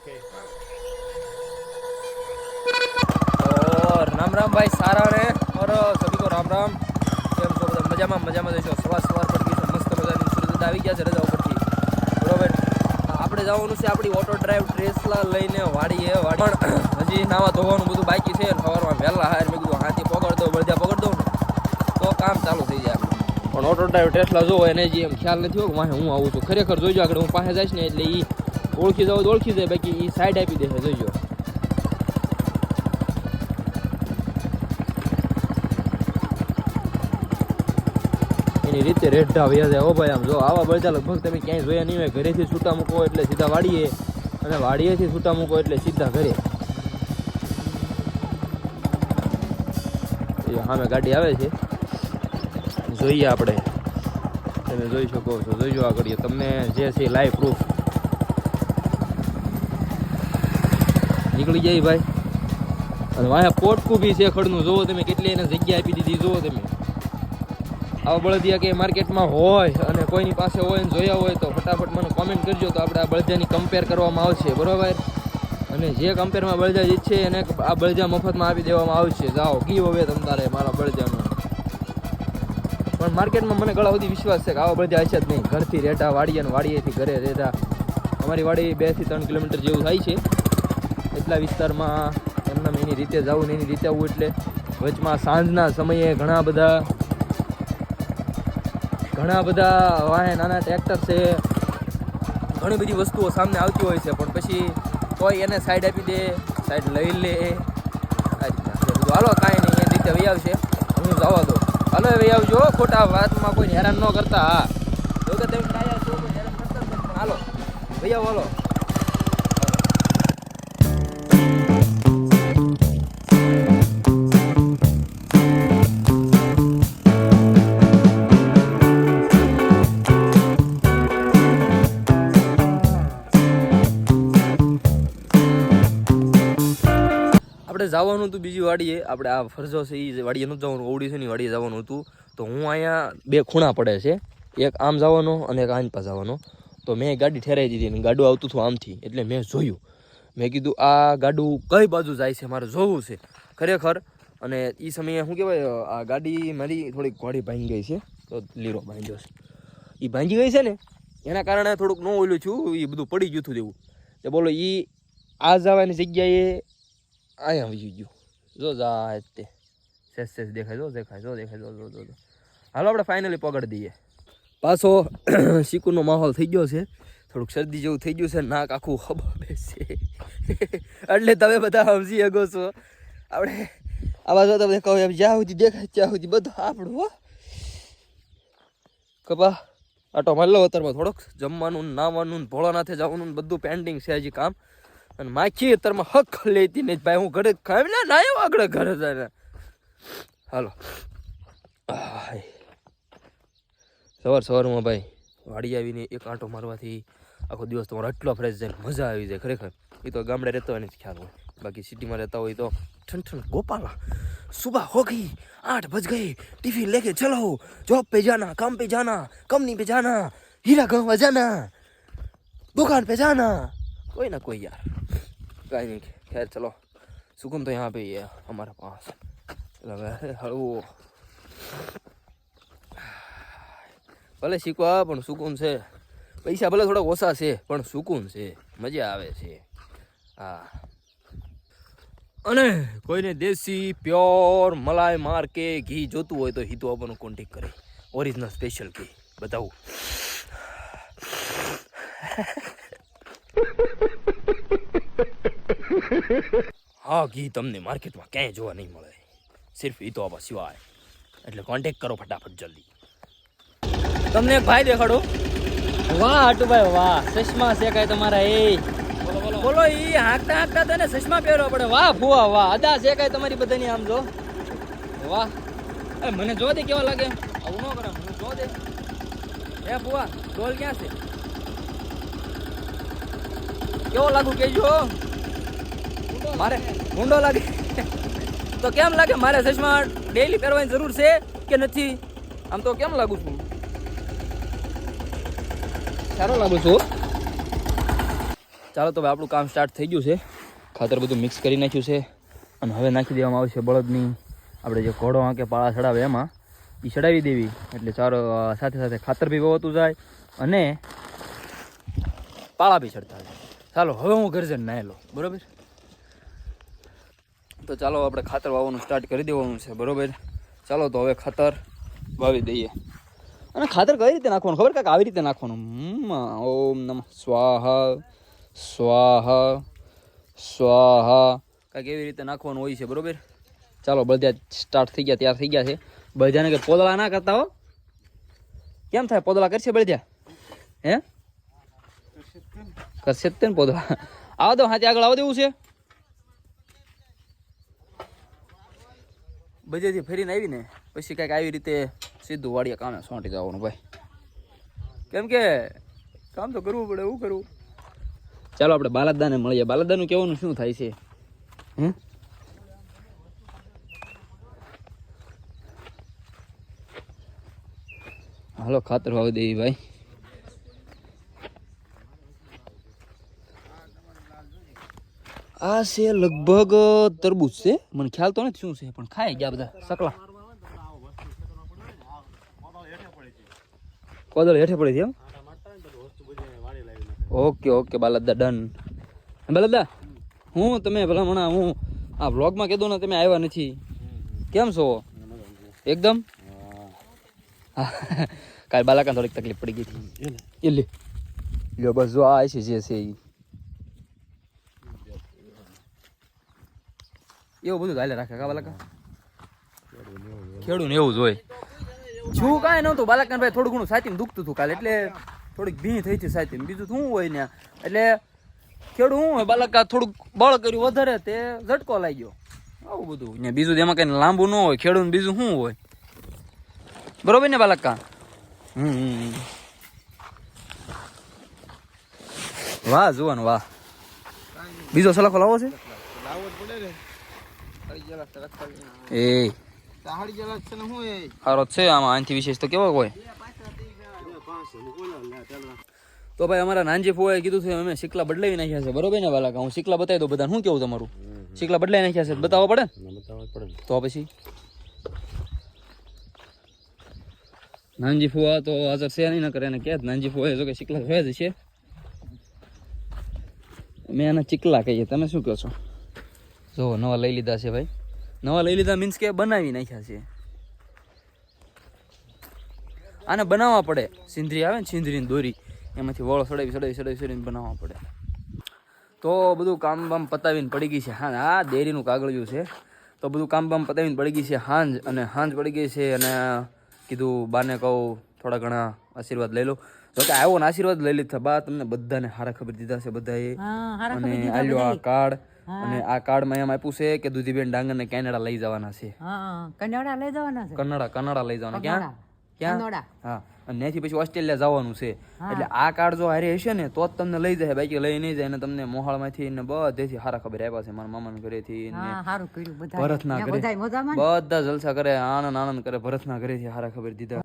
और राम राम भाई सारा ने और सभी को राम राम। કેમ છો બધા? મજામાં દેશો। સવાર પડતી છે, મસ્ત મજાની સુરત આવી ગયા છે રજા ઉપરથી, બરોબર। આપણે જવાનું છે આપણી ઓટો ડ્રાઈવ ટેસ્લા લઈને વાડીએ પણ હજી નાવા ધોવાનું બધું બાકી છે। સવારમાં વહેલા હાર મેં કીધું હાથી પકડ દો, બળદા પકડ દો ને તો કામ ચાલુ થઈ જાય પણ ઓટો ડ્રાઈવ ટેસ્લા જોવો એને જે એમ ખ્યાલ નથી હોય કે હું આવું છું। ખરેખર જોઈજો, આગળ હું પાસે જઈશ ને એટલે એ ઓળખી જાવ તો ઓળખી જાય, બાકી એ સાઈડ આપી દેશે, જોઈજો। એની રીતે રેઢા વ્યા જાય। ઓ ભાઈ આમ જો આવા બળદા લગભગ તમે ક્યાંય જોયા નહીં હોય। ઘરેથી છૂટા મૂકો એટલે સીધા વાડીએ, અને વાડીએથી છૂટા મૂકો એટલે સીધા ઘરે। એ સામે ગાડી આવે છે, જોઈએ આપણે, તમે જોઈ શકો છો, જોઈજો આગળ તમને જે છે લાઈવ પ્રૂફ નીકળી જાય ભાઈ। અને વાયા પોટકું બી છે ખડનું, જોવો તમે કેટલી એને જગ્યા આપી દીધી, જોવો તમે। આવા બળદિયા કે માર્કેટમાં હોય અને કોઈની પાસે હોય ને જોયા હોય તો ફટાફટ મને કોમેન્ટ કરજો, તો આપણે આ બળદિયાની કમ્પેર કરવામાં આવશે, બરાબર। અને જે કમ્પેરમાં બળદિયા જીતશે એને આ બળદિયા મફતમાં આપી દેવામાં આવશે। જાઓ ગીવ હવે તમ તારે મારા બળદિયાનો। પણ માર્કેટમાં મને ઘણા બધી વિશ્વાસ છે કે આવા બળદિયા હશે જ નહીં। ઘરથી રેઢા વાડીએ અને વાડીએથી ઘરે રેઢા, અમારી વાડી 2 થી 3 કિલોમીટર જેવું થાય છે। એટલા વિસ્તારમાં એમને એની રીતે જવું ને એની રીતે આવવું, એટલે વચમાં સાંજના સમયે ઘણા બધા વાહે નાના ટ્રેક્ટર છે, ઘણી બધી વસ્તુઓ સામે આવતી હોય છે, પણ પછી કોઈ એને સાઈડ આપી દે, સાઈડ લઈ લે, આ રીતના બધું। હાલો કાંઈ નહીં, એ રીતે વહી આવશે, હું જવા દો, હાલો વહી આવજો, ખોટા વાતમાં કોઈ હેરાન ન કરતા। હા જો કે તમે હેરાન કરતા પણ હાલો વહી આવો, હાલો। આપણે જવાનું હતું બીજી વાડીએ, આપણે આ ફરજો છે એ વાડીએ નથી જવાનું, ઓવડી છે ને વાડીએ જવાનું હતું। તો હું અહીંયા 2 ખૂણા પડે છે, એક આમ જવાનો અને એક આમ પા જવાનો। તો મેં ગાડી ઠેરાઈ દીધી અને ગાડું આવતું હતું આમથી, એટલે મેં જોયું, મેં કીધું આ ગાડું કઈ બાજુ જાય છે મારે જોવું છે ખરેખર। અને એ સમયે શું કહેવાય, આ ગાડી મારી થોડીક ઘોડી ભાંગી ગઈ છે, તો લીરો ભાંગ્યો છે, એ ભાંગી ગઈ છે ને એના કારણે થોડુંક ન ઓલું છું, એ બધું પડી ગયું હતું જેવું। તો બોલો એ આ જવાની જગ્યાએ અહીંયા આવી ગયું, જો જાય તે સેસ દેખાય, જો હાલો આપણે ફાઇનલી પકડી દઈએ। પાછો શીકુનો માહોલ થઈ ગયો છે, થોડુંક શરદી જેવું થઈ ગયું છે, નાક આખું ખબર બેસે એટલે તમે બધા સમજી શકો છો। આપણે આવા જો તમે કહો જ્યાં સુધી દેખાય ત્યાં સુધી બધું આપણું હો કપા આટો મારી લો। અત્યારમાં થોડોક જમવાનું, નાવાનું, ભોળાનાથે જવાનું બધું પેન્ડિંગ છે હજી કામ। અને માખી અત્યારમાં હક લેતી નહીં ભાઈ, હું ઘરે ખાઈ ને ના આવ્યો આગળ ઘરે જાય। હાલો સવારમાં ભાઈ વાડી આવીને એક આંટો મારવાથી આખો દિવસ તમારો એટલો ફ્રેશ જાય, મજા આવી જાય ખરેખર। એ તો ગામડે રહેતો હોય ને જ ખ્યાલ હોય, બાકી સિટીમાં રહેતા હોય તો ઠન ગોપાલા सुबह हो गई 8 बज गए, टिफिन लेके चलो, जॉब पे जाना, काम पे जाना, कंपनी पे जाना, हीरा गंवा जाना, दुकान पे जाना, कोई ना कोई यार, कहीं नहीं। खैर चलो, सुकून तो यहाँ पे ही है हमारे पास। हलो भले શીખવા પણ સુકૂન છે, પૈસા ભલે થોડા ઓછા છે પણ સુકૂન છે, મજા આવે છે। હા, અને કોઈને દેશી પ્યોર મલાઈ માર કે ઘી જોતું હોય તો હિતુ આપણને કોન્ટેક્ટ કરે, ઓરિજિનલ સ્પેશિયલ ઘી બતાવું। હા ઘી તમને માર્કેટમાં ક્યાંય જોવા નહીં મળે, સિર્ફ હિતુ આપવા સિવાય, એટલે કોન્ટેક્ટ કરો ફટાફટ જલ્દી। તમને એક ભાઈ દેખાડો, વાહ હાટુભાઈ વાહ, ચશ્મા છે કાંઈ તમારા? એ બોલો એ હાંકતા તને ચશ્મા પહેરવા પડે, વાહ ફુવા વાહ, અદા છે કાંઈ તમારી બધાની? આમ જો વાહ, મને જો દે કેવા લાગે, આવું ન કરે, મને જો દે। હે ફુવા ડોલ ક્યાં છે, કેવો લાગુ કેજો? મારે ઊંડો લાગે તો કેમ લાગે? મારે ચશ્મા ડેઈલી પહેરવાની જરૂર છે કે નથી? આમ તો કેમ લાગુ છું? સારો લાગુ છું। ચાલો તો હવે આપણું કામ સ્ટાર્ટ થઈ ગયું છે. ખાતર બધું મિક્સ કરી નાખ્યું છે અને હવે નાખી દેવામાં આવશે બળદની આપણે જે ઘોડો આંકે પાળા ચડાવે એમાં એ ચડાવી દેવી એટલે ચારો સાથે સાથે ખાતર બી વવાતું જાય અને પાળા બી ચડતા જાય. ચાલો હવે હું ઘર જઈને નાહી લો બરાબર. તો ચાલો આપણે ખાતર વાવવાનું સ્ટાર્ટ કરી દેવાનું છે બરાબર. ચાલો તો હવે ખાતર વાવી દઈએ. અને ખાતર કઈ રીતે નાખવાનું ખબર કાંઈક આવી રીતે નાખવાનું. ઓમ નમઃ સ્વાહા સ્વાહા સ્વાહા કાંઈક એવી રીતે નાખવાનું હોય છે બરાબર. ચાલો બધા સ્ટાર્ટ થઈ ગયા તૈયાર થઈ ગયા છે. બધાને કે પોદળા ના કરતા હો. કેમ થાય પોદળા કરશે બળદ્યા હે કરશે જ ને પોદળા. આવો દો હાથે આગળ આવો દેવું છે. બજેથી ફરીને આવીને પછી કાંઈક આવી રીતે સીધું વાડીએ કામે સોંટી જવાનું ભાઈ. કેમ કે કામ તો કરવું પડે. એવું કરવું. ચાલો આપણે બાલદાને મળીએ. બાલદાનું કહેવાનું શું થાય છે હાલો ખાતર વાવી દેવી ભાઈ. આ છે લગભગ તરબૂચ છે. મને ખ્યાલ તો નથી શું છે પણ ખાઈ ગયા બધા સકલા. કોદળ હેઠે પડી છે એમ. ઓકે ઓકે બાલદા ડન. બાલદા હું તમે ભલા હમણાં હું આ વ્લોગમાં કીધું ને તમે આવ્યા નથી. કેમ છો એકદમ. કાલ બાલાકાને થોડીક તકલીફ પડી ગઈ હતી એટલે લ્યો બસ જો આ છે જે છે એવું બધું ચાલે રાખે કા બાલાકા. ખેડૂને એવું જ હોય. શું કાંઈ નહોતું બાલાકાન ભાઈ થોડું ઘણું સાચીને દુખતું હતું કાલે એટલે થોડીક ભીં થઈ હતી સાચી. બીજું શું હોય ને એટલે ખેડૂ શું હોય બાલાકા થોડુંક બળ કર્યું વધારે તે ઝટકો લાગ્યો આવું બધું ને. બીજું એમાં કઈ લાંબુ ન હોય ખેડૂત બીજું શું હોય બરોબર ને બાલાકા. વાહ જુવાનું વાહ. બીજો સલાખો લાવો છે એ સારો છે આમાં. આનાથી વિશેષ તો કેવો હોય. તો ભાઈ અમારા નાનજી ફુવાએ કીધું છે અમે શીકલા બદલાવી નાખ્યા છે બરોબર ને બાલાકા. હું શીકલા બતાવી દો બધા. શું કેવું તમારું. શીકલા બદલાવી નાખ્યા છે બતાવવા પડે તો પછી. નાનજી ફુવા તો હાજર છે નહીં ન કરે એને કે નાનજી ફુવા જો કે શીકલા જોયા જ છે. મેં એના ચીકલા કહીએ. તમે શું કહો છો. જો નવા લઈ લીધા છે ભાઈ. નવા લઈ લીધા મીન્સ કે બનાવી નાખ્યા છે. આને બનાવવા પડે. સિંધરી આવે ને સિંધરીની દોરી એમાંથી વળો સડાવી બનાવવા પડે. તો બધું કામ બામ પતાવીને પડી ગઈ છે હાંજ. આ ડેરીનું કાગળિયું છે તો બધું કામ બામ પતાવીને પડી ગઈ છે હાંજ. અને હાંજ પડી ગઈ છે અને કીધું બાને કહું થોડા ઘણા આશીર્વાદ લઈ લો. જો કે આવ્યો ને આશીર્વાદ લઈ લીધા બા. તમને બધાને સારા ખબર દીધા છે બધાએ. અને આલ્યો આ કાર્ડ અને આ કાર્ડમાં એમ આપ્યું છે કે દૂધીબેન ડાંગરને કેનેડા લઈ જવાના છે. કનાડા લઈ જવાના છે. કનાડા લઈ જવાના. ક્યાં ક્યાં હા. અને ત્યાંથી પછી ઓસ્ટ્રેલિયા જવાનું છે. એટલે આ કાર્ડ જો હારે હશે ને તો જ તમને લઈ જાય. બાકી લઈ નહીં જાય. અને તમને મોહાળમાંથી ને બધેથી સારા ખબર આપ્યા છે. મારા મામાના ઘરેથી ભરતના ઘરે બધા જલસા કરે આનંદ કરે. ભરતના ઘરેથી સારા ખબર દીધા.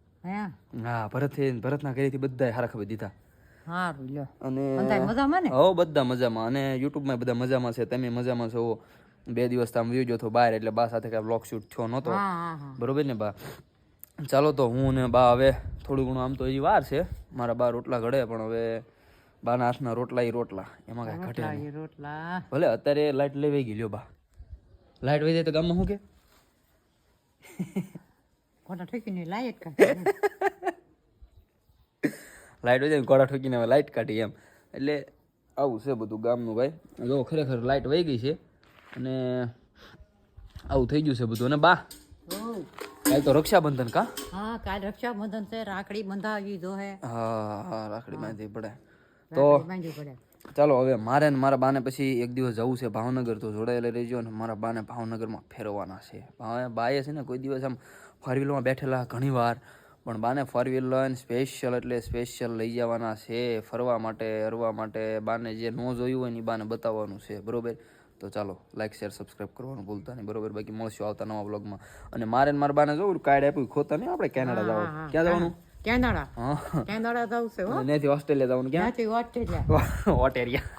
હા ભરતના ઘરેથી બધા સારા ખબર દીધા. અને હો બધા મજામાં. અને યુટ્યુબમાં બધા મજામાં છે. તમે મજામાં છો. 2 દિવસ તો આમ વ્યુ ગયો હતો બહાર એટલે બા સાથે કઈ બ્લોગ શૂટ થયો નહોતો બરોબર ને બા. ચાલો તો હું ને બા હવે થોડું ઘણું આમ તો હજી વાર છે. મારા બા રોટલા ઘડે પણ હવે બાના હાથના રોટલા એમાં કઈ ઘટે ભલે. અત્યારે લાઈટ લેવાઈ ગઈ લ્યો બા. લાઈટ વહી જાય તો ગામમાં શું કે લાઈટ વહી જાય ઘોડા ઠોકીને હવે લાઈટ કાઢી એમ. એટલે આવું છે બધું ગામનું ભાઈ. જો ખરેખર લાઈટ વહી ગઈ છે અને આવું થઈ ગયું છે બધું. અને બા કાલ તો રક્ષાબંધન કા. હા કાલ રક્ષાબંધન છે. રાખડી બંધાવી જો હે. હા રાખડી બાંધવી પડે. તો ચાલો હવે મારે ને મારા બાને પછી એક દિવસ જવું છે ભાવનગર. તો જોડાયેલા રહેજો. ને મારા બાને ભાવનગરમાં ફેરવવાના છે. બાએ છે ને કોઈ દિવસ આમ ફોર વ્હીલમાં બેઠેલા ઘણી વાર પણ બાને ફોર વ્હીલ લઈને સ્પેશિયલ લઈ જવાના છે ફરવા માટે હરવા માટે. બાને જે ન જોયું હોય ને બાને બતાવવાનું છે બરોબર. તો ચાલો લાઈક શેર સબસ્ક્રાઈબ કરવાનું ભૂલતા નહીં બરોબર. બાકી મળશું આવતા નવા બ્લોગમાં. અને મારે ને મારા બાને જોવું કાર્ડ આપ્યું ખોતા નહીં આપણે કેનેડા જવાનું. ક્યાં જવાનું. કેનેડા જવું છે. ત્યાંથી ઓસ્ટ્રેલિયા જવાનું. ક્યાં ઓસ્ટ્રેલિયા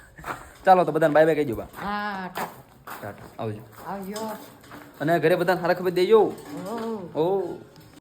ચાલો તો બધાને બાય બાય કહી દો બા. હા ટાટા આવજો. આવજો અને ઘરે બધાને સારા ખબર દેજો. ઓ ઓ